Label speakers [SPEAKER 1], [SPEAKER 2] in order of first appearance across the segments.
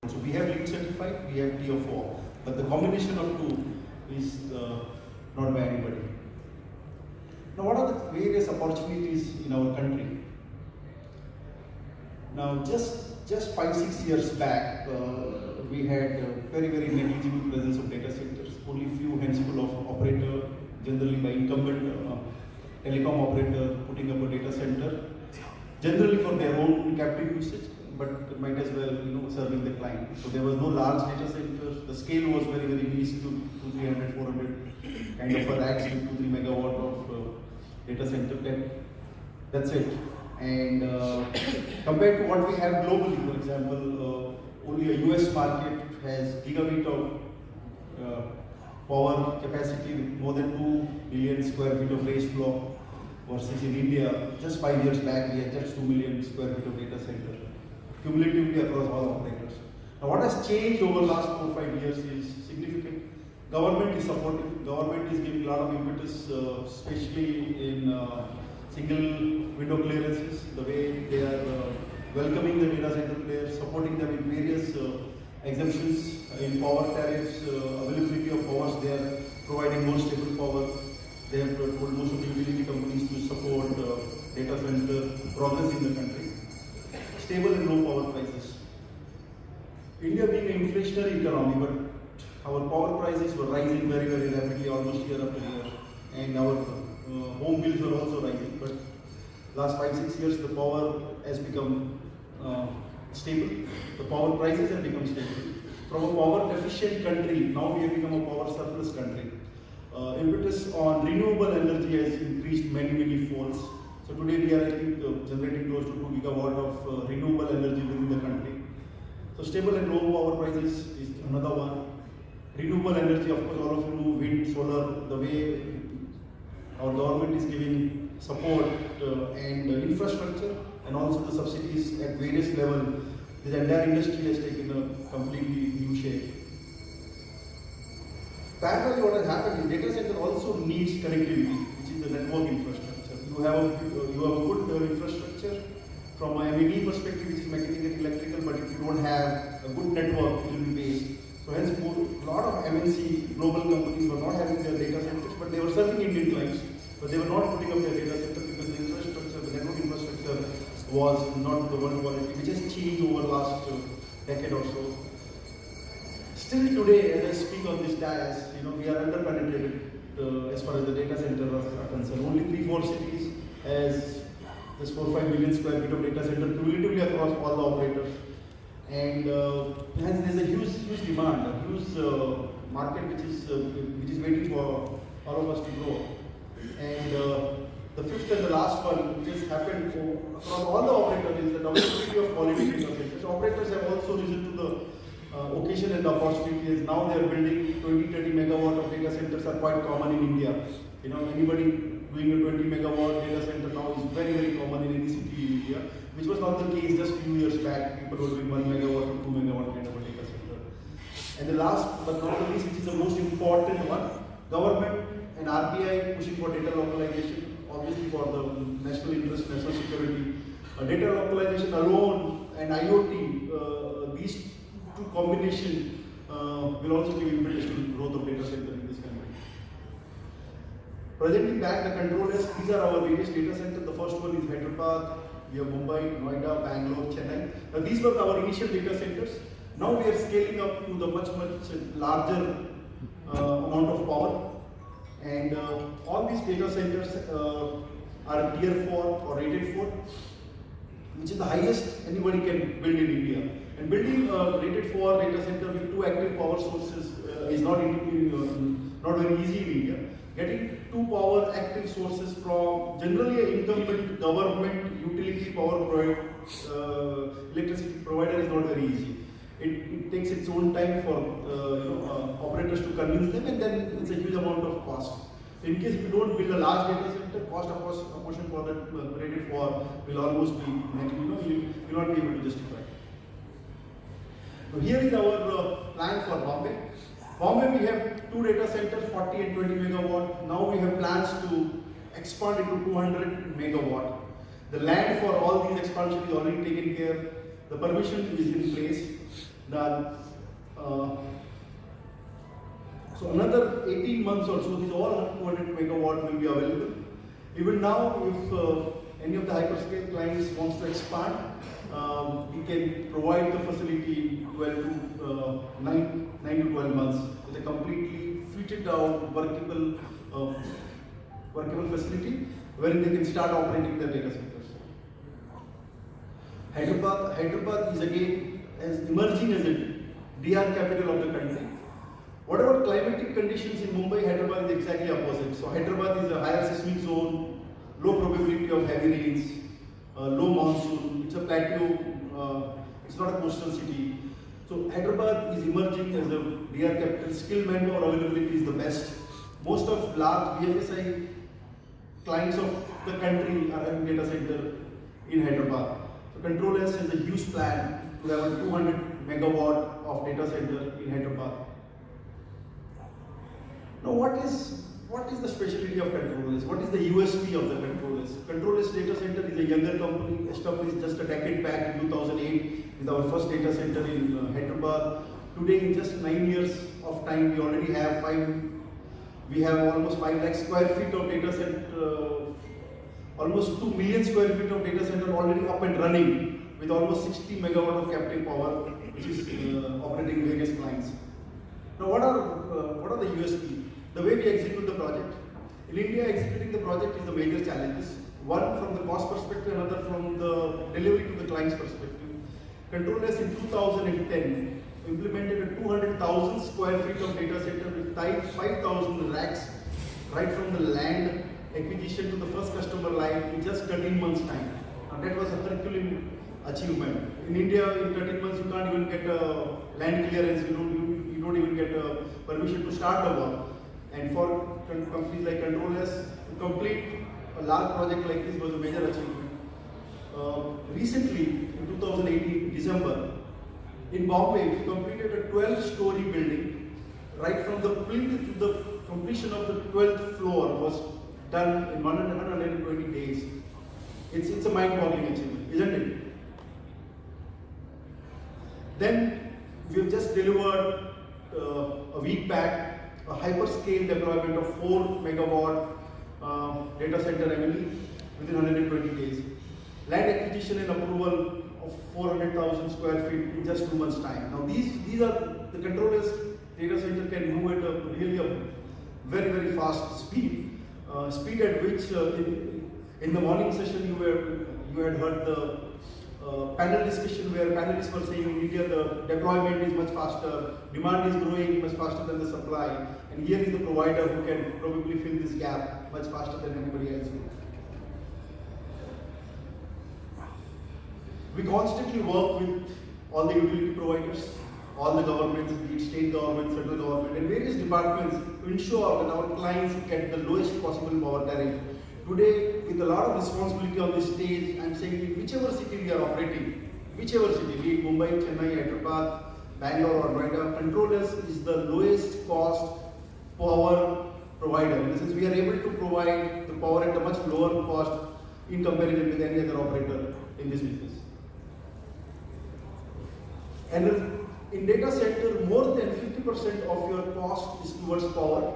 [SPEAKER 1] So we have LEED certified, we have Tier 4, but the combination of two is not by anybody. Now, what are the various opportunities in our country? Now, just 5-6 years back, we had a very negligible presence of data centers. Only few handful of operators, generally by incumbent telecom operator, putting up a data center, generally for their own captive usage, but might as well, serving the client. So there was no large data centers. The scale was very least to 300, 400 kind of a racks with 2-3 megawatt of data center. That's it. And compared to what we have globally, for example, only a US market has gigabit of power capacity with more than 2 million square feet of raised floor, versus in India, just 5 years back, we had just 2 million square feet of data center, cumulatively across all operators. Now, what has changed over the last 4-5 years is significant. Government is supporting, government is giving a lot of impetus, especially in single window clearances, the way they are welcoming the data center players, supporting them in various exemptions in power tariffs, availability of powers. They are providing more stable power. They have told most of the utility companies to support data center progress in the country. Stable and low power prices. India being an inflationary economy, but our power prices were rising very rapidly, almost year after year, and our home bills were also rising. But last 5-6 years, the power has become stable. The power prices have become stable. From a power deficient country, now we have become a power surplus country. Impetus on renewable energy has increased many folds. So today we are, I think, generating close to 2 gigawatt of renewable energy within the country. So stable and low power prices is another one. Renewable energy, of course, all of you know, wind, solar, the way our government is giving support and infrastructure and also the subsidies at various levels. This entire industry has taken a completely new shape. Parallelly, what has happened is data center also needs connectivity, which is the network infrastructure. You have a good infrastructure from a MEP perspective, which is mechanical and electrical, but if you don't have a good network, it will be waste. So hence, a lot of MNC global companies were not having their data centers, but they were serving Indian clients, but they were not putting up their data center because the infrastructure, the network infrastructure was not the world quality, which has changed over the last decade or so. Still today, as I speak on this dais, we are under-penetrated as far as the data centers are concerned. Only 3-4 cities has this 4-5 million square feet of data center cumulatively across all the operators. And hence there's a huge demand, a huge market which is waiting for all of us to grow. And the fifth and the last one, which has happened across all the operators, is the availability of quality data centers. Operators have also risen to the occasion and the opportunities. Now they are building 20-30 megawatt of data centers are quite common in India. Anybody doing a 20 megawatt data center now is very common in any city in India, which was not the case just few years back. People were doing 1 megawatt or 2 megawatt kind of a data center. And the last but not the least, which is the most important one, government and RBI pushing for data localization, obviously for the national interest, national security. Data localization alone and IoT, these two combination will also give impetus to the growth of data center in this country. Presenting back the control desk, these are our various data centers. The first one is Rathod, we have Mumbai, Noida, Bangalore, Chennai. Now these were our initial data centers. Now we are scaling up to the much larger amount of power. And all these data centers are Tier 4 or rated 4, which is the highest anybody can build in India. And building a rated 4 data center with 2 active power sources is not very easy in India. Getting 2 power active sources from generally an incumbent government utility power electricity provider is not very easy. It takes its own time for operators to convince them, and then it's a huge amount of cost. So in case if you don't build a large data center, cost of course apportion for that rated 4 will almost be you will not be able to justify. So here is our plan for Bombay. Bombay we have 2 data centers, 40 and 20 megawatt. Now we have plans to expand it to 200 megawatt. The land for all these expansion is already taken care. The permission is in place. Now, so another 18 months or so, these all 200 megawatt will be available. Even now, if any of the hyperscale clients wants to expand, we can provide the facility in 9 to 12 months with a completely fitted out workable facility wherein they can start operating their data centers. Hyderabad is again as emerging as a DR capital of the country. Whatever climatic conditions in Mumbai, Hyderabad is exactly opposite. So Hyderabad is a higher seismic zone, low probability of heavy rains, low monsoon. It's a plateau. It's not a coastal city. So Hyderabad is emerging as a DR capital. Skill manpower availability is the best. Most of large BFSI clients of the country are having data center in Hyderabad. So Ctrls has a huge plan to have a 200 megawatt of data center in Hyderabad. Now, what is the specialty of Ctrls? What is the USP of the Ctrls? Ctrls Data Center is a younger company, established just a decade back in 2008 with our first data center in Hyderabad. Today, in just 9 years of time, we already have almost 5 lakh square feet of data center, almost 2 million square feet of data center already up and running with almost 60 megawatt of captive power, which is operating various clients. Now, what are the USP? The way we execute the project. In India, executing the project is the major challenges. One from the cost perspective, another from the delivery to the client's perspective. Ctrls in 2010 implemented a 200,000 square feet of data center with 5,000 racks right from the land acquisition to the first customer line in just 13 months time. Now, that was a Herculean achievement. In India, in 13 months, you can't even get a land clearance. You don't even get a permission to start the work. And for companies like Ctrls, to complete a large project like this was a major achievement. Recently, in 2018, December, in Bombay, we completed a 12-story building. Right from the plinth to the completion of the 12th floor was done in 120 days. It's a mind-boggling achievement, isn't it? Then we have just delivered a week back a hyperscale deployment of 4 megawatt data center Emily within 120 days. Land acquisition and approval of 400,000 square feet in just 2 months' time. Now these are the Ctrls data center can move at a really very, very fast speed. Speed at which in the morning session you had heard the panel discussion where panelists were saying in India the deployment is much faster, demand is growing much faster than the supply, and here is the provider who can probably fill this gap much faster than anybody else will. We constantly work with all the utility providers, all the governments, be it state government, central government, and various departments to ensure that our clients get the lowest possible power tariff. Today, with a lot of responsibility on this stage, I'm saying in whichever city we are operating, whichever city, be it Mumbai, Chennai, Hyderabad, Bangalore or Noida, Ctrls is the lowest cost power provider. In this sense, we are able to provide the power at a much lower cost in comparison with any other operator in this business. And in data center, more than 50% of your cost is towards power.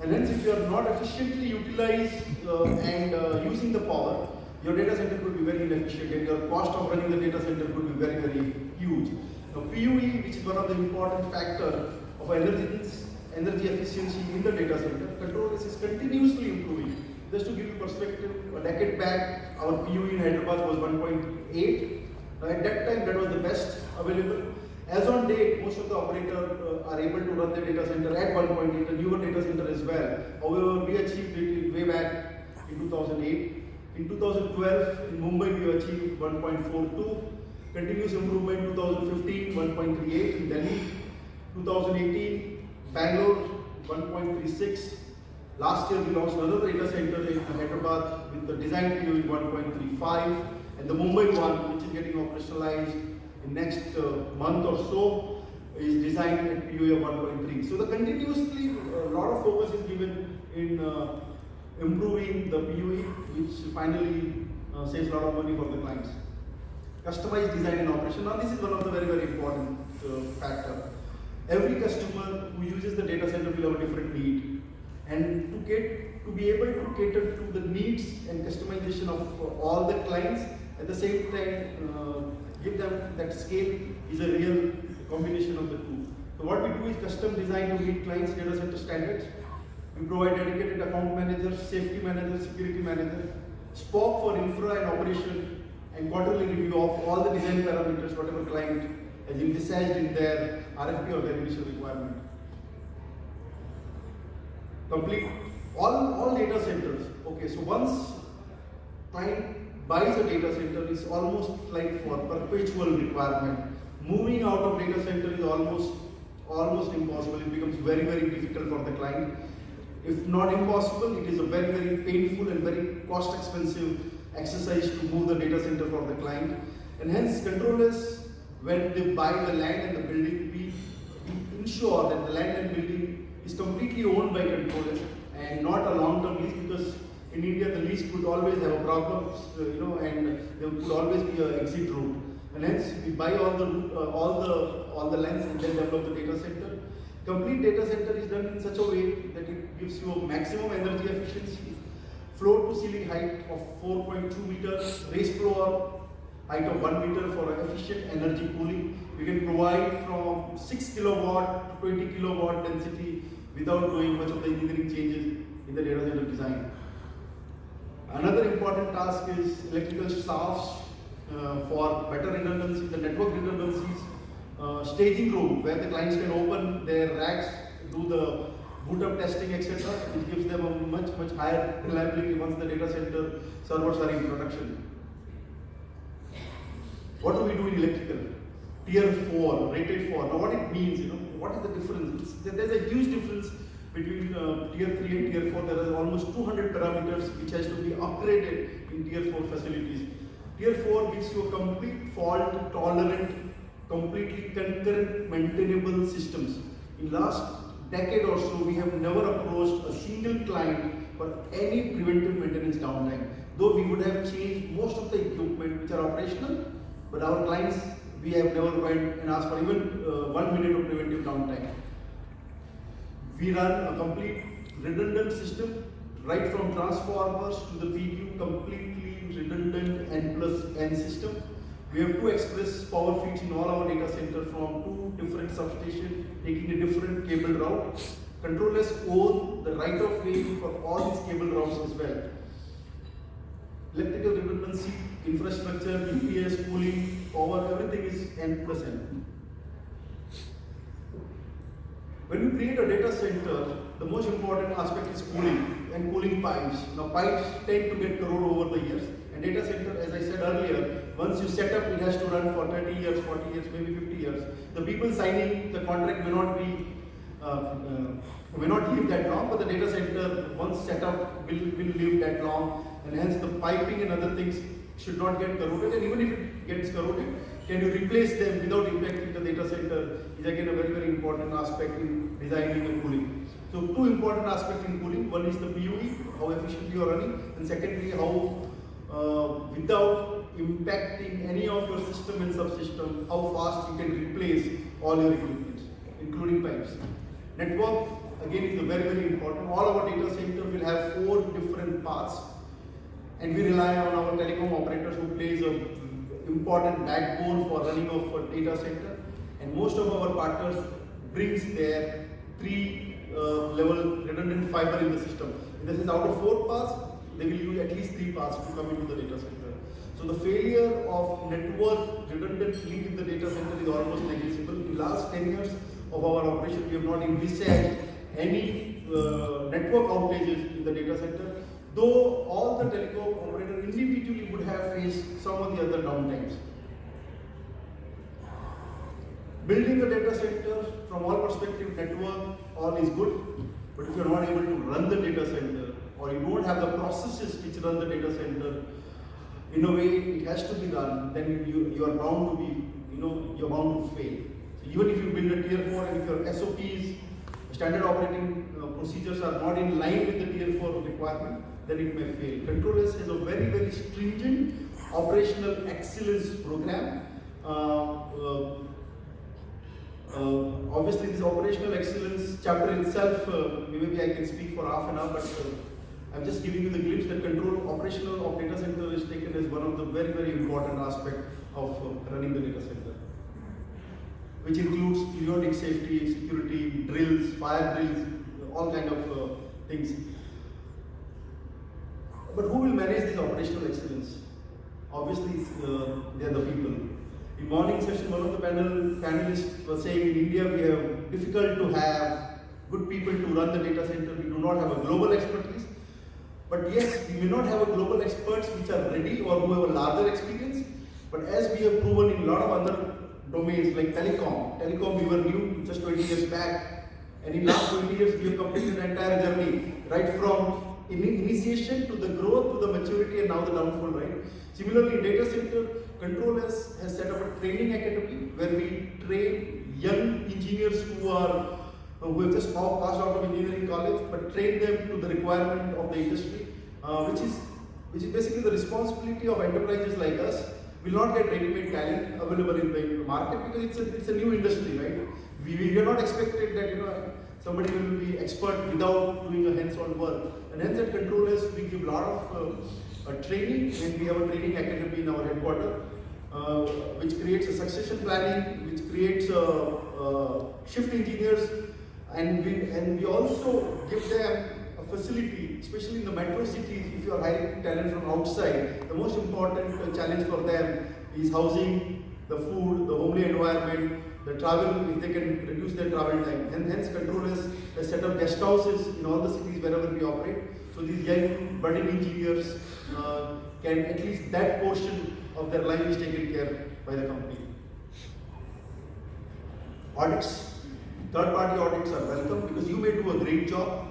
[SPEAKER 1] And hence, if you are not efficiently utilized and using the power, your data center could be very inefficient and your cost of running the data center could be very, very huge. Now, PUE, which is one of the important factors of energy efficiency in the data center, Ctrls is continuously improving. Just to give you perspective, a decade back, our PUE in Hyderabad was 1.8. At that time, that was the best available. As on date, most of the operators are able to run their data center at 1.8, a newer data center as well. However, we achieved it way back in 2008. In 2012, in Mumbai, we achieved 1.42. Continuous improvement 2015, 1.38. In Delhi, 2018, Bangalore, 1.36. Last year, we launched another data center in Hyderabad with the design PUE 1.35. And the Mumbai one, which is getting operationalized in next month or so, is designed at PUE 1.3. So the continuously a lot of focus is given in improving the PUE, which finally saves a lot of money for the clients. Customized design and operation. Now this is one of the very, very important factor. Every customer who uses the data center will have a different need, and to be able to cater to the needs and customization of all the clients at the same time give them that scale is a real combination of the two. So what we do is custom design to meet clients' data center standards. We provide dedicated account managers, safety managers, security managers, SPOC for infra and operation, and quarterly review of all the design parameters whatever client has envisaged in their RFP or their initial requirement. Complete all data centers. Okay, so once client buys a data center, it's almost like for perpetual requirement. Moving out of data center is almost impossible. It becomes very, very difficult for the client. If not impossible, it is a very, very painful and very cost expensive exercise to move the data center for the client. And hence, controllers, when they buy the land and the building, we ensure that the land and building is completely owned by controllers and not a long-term lease, because in India the lease could always have a problem, and there could always be an exit route. And hence, we buy all the lands and then develop the data center. Complete data center is done in such a way that it gives you a maximum energy efficiency, floor to ceiling height of 4.2 meters, raised floor height of 1 meter for efficient energy cooling. We can provide from 6 kilowatt to 20 kilowatt density without doing much of the engineering changes in the data center design. Another important task is electrical shafts for better redundancy, the network redundancies. Staging room where the clients can open their racks, do the boot up testing, etc., which gives them a much higher reliability once the data center servers are in production. What do we do in electrical? Tier 4, rated 4. Now what it means, what is the difference? There's a huge difference between tier 3 and tier 4. There is almost 200 parameters which has to be upgraded in tier 4 facilities. Tier 4 gives you a complete fault tolerant, completely concurrent maintainable systems. In last decade or so, we have never approached a single client for any preventive maintenance downtime. Though we would have changed most of the equipment which are operational, but our clients, we have never went and asked for even 1 minute of preventive downtime. We run a complete redundant system, right from transformers to the PDU, completely redundant N+N system. We have 2 express power feeds in all our data center from 2 different substations, taking a different cable route. Controllers own the right of way for all these cable routes as well. Electrical redundancy, infrastructure, UPS, cooling, power, everything is N+N. When you create a data center, the most important aspect is cooling and cooling pipes. Now pipes tend to get corroded over the years, and data center, as I said earlier, once you set up, it has to run for 30 years, 40 years, maybe 50 years. The people signing the contract may not live that long, but the data center, once set up, will live that long, and hence the piping and other things should not get corroded. And even if it gets corroded, can you replace them without impacting the data center is again a very, very important aspect in designing and cooling. So 2 important aspects in cooling. One is the PUE, how efficiently you are running, and secondly, how without impacting any of your system and subsystem, how fast you can replace all your equipment, including pipes. Network, again, is very, very important. All our data center will have 4 different paths, and we rely on our telecom operators who plays a important backbone for running of a data center, and most of our partners brings their 3 level redundant fiber in the system. This is out of 4 paths, they will use at least 3 paths to come into the data center. So the failure of network redundant link in the data center is almost negligible. In the last 10 years of our operation, we have not envisaged any network outages in the data center, though all the telecom operators individually would have faced some of the other downtimes. Building a data center from all perspective, network, all is good, but if you are not able to run the data center, or you don't have the processes which run the data center, in a way it has to be done, then you are bound to be, you're bound to fail. So even if you build a tier 4 and if your SOPs, standard operating procedures are not in line with the tier 4 requirement, then it may fail. Controllers has a very, very stringent operational excellence program. Obviously, this operational excellence chapter itself, maybe I can speak for half an hour, but I'm just giving you the glimpse that control operational of data center is taken as one of the very, very important aspects of running the data center, which includes periodic safety, security, drills, fire drills, all kind of things. But who will manage this operational excellence? Obviously, they are the people. In morning session, one of the panelists was saying in India we have difficult to have good people to run the data center. We do not have a global expertise. But yes, we may not have a global experts which are ready or who have a larger experience. But as we have proven in a lot of other domains like telecom we were new just 20 years back. And in last 20 years we have completed an entire journey, right from initiation to the growth to the maturity and now the downfall, right? Similarly, in data center, Control has set up a training academy where we train young engineers who have just passed out of engineering college, but train them to the requirement of the industry, which is basically the responsibility of enterprises like us. Will not get ready-made talent available in the market because it's a new industry, right? We are not expected that somebody will be expert without doing a hands-on work. And hence at Controllers we give a lot of training, and we have a training academy in our headquarters, which creates a succession planning, which creates shift engineers, and we also give them a facility, especially in the metro cities. If you are hiring talent from outside, the most important challenge for them is housing, the food, the homely environment, the travel, if they can reduce their travel time. And hence Controllers has set up guest houses in all the cities wherever we operate. So these young budding engineers can at least that portion of their life is taken care by the company. Audits. Third-party audits are welcome because you may do a great job,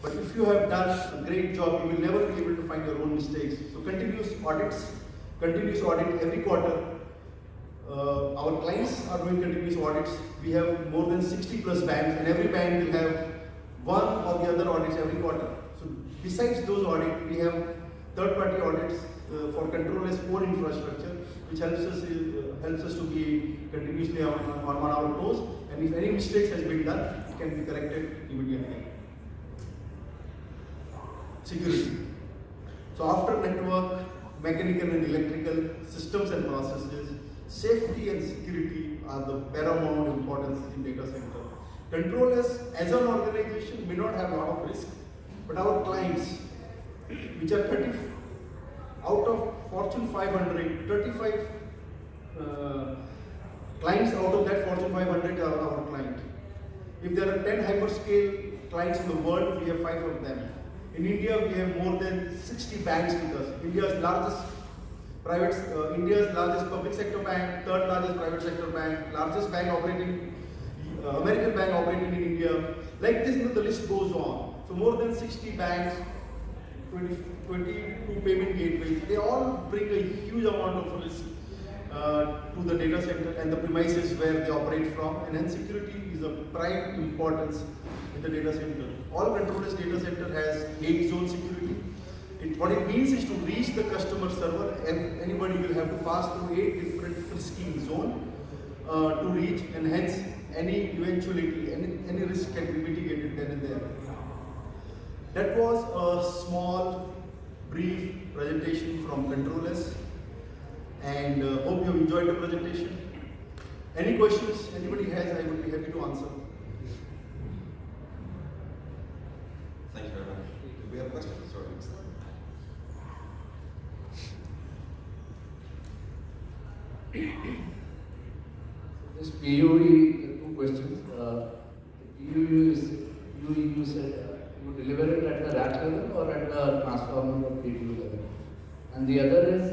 [SPEAKER 1] but if you have done a great job, you will never be able to find your own mistakes. So continuous audit every quarter. Our clients are doing continuous audits. We have more than 60 plus banks, and every bank will have one or the other audits every quarter. So besides those audits, we have third-party audits for Controllers' core infrastructure, which helps us to be continuously on our toes. And if any mistakes has been done, it can be corrected immediately. Security. So after network, mechanical and electrical systems and processes, safety and security are the paramount importance in data center. Controllers as an organization may not have a lot of risk, but our clients, which are 30 out of Fortune 500, 35 clients out of that Fortune 500 are our client. If there are 10 hyperscale clients in the world, we have 5 of them. In India, we have more than 60 banks with us. India's largest public sector bank, third largest private sector bank, largest bank operating, American bank operating in India. Like this, the list goes on. So more than 60 banks, 22 payment gateways, they all bring a huge amount of risk to the data center and the premises where they operate from, and hence security is of prime importance in the data center. All Controllers data center has 8 zone security. What it means is to reach the customer server, and anybody will have to pass through 8 different frisking zones to reach, and hence any eventuality, any risk can be mitigated then and there. That was a small, brief presentation from Controllers, and hope you enjoyed the presentation. Any questions anybody has, I would be happy to answer.
[SPEAKER 2] Thank you very much. Do we have questions? Sorry.
[SPEAKER 3] This PUE, 2 questions. You said you deliver it at the rack level or at the transformer or PDU level. And the other is,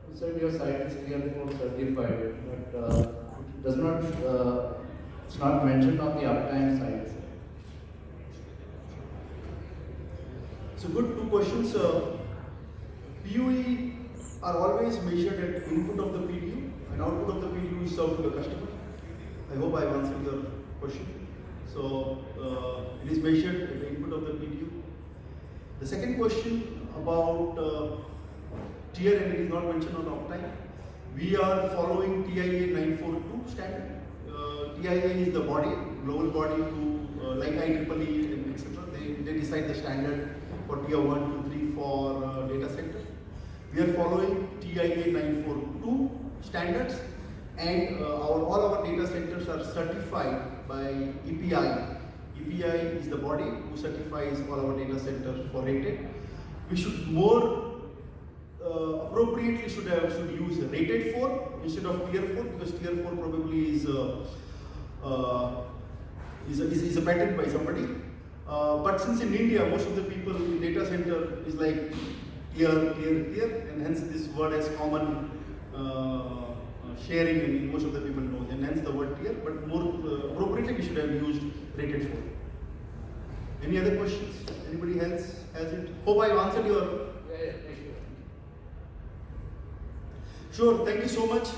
[SPEAKER 3] you said your site is clear for certified, but it does not, it's not mentioned on the uptime side.
[SPEAKER 1] So good 2 questions. PUE are always measured at input of the PDU, and output of the PDU is served to the customer. I hope I've answered your question. So it is measured at the input of the PDU. The second question about tier, and it is not mentioned on uptime. We are following TIA 942 standard. TIA is the body, global body who, like IEEE and etc. They decide the standard for tier 1, 2, 3 for data center. We are following TIA 942 standards, and all our data centers are certified by EPI. EPI is the body who certifies all our data centers for rated. We should more appropriately should use rated 4 instead of tier 4, because tier 4 probably is a patent by somebody. But since in India most of the people in data center is like tier, and hence this word has common sharing, and most of the people know, and hence the word tier. But more appropriately we should have used rated 4. Any other questions? Anybody else has it? Hope I answered your.
[SPEAKER 3] Yeah, sure.
[SPEAKER 1] Sure, thank you so much.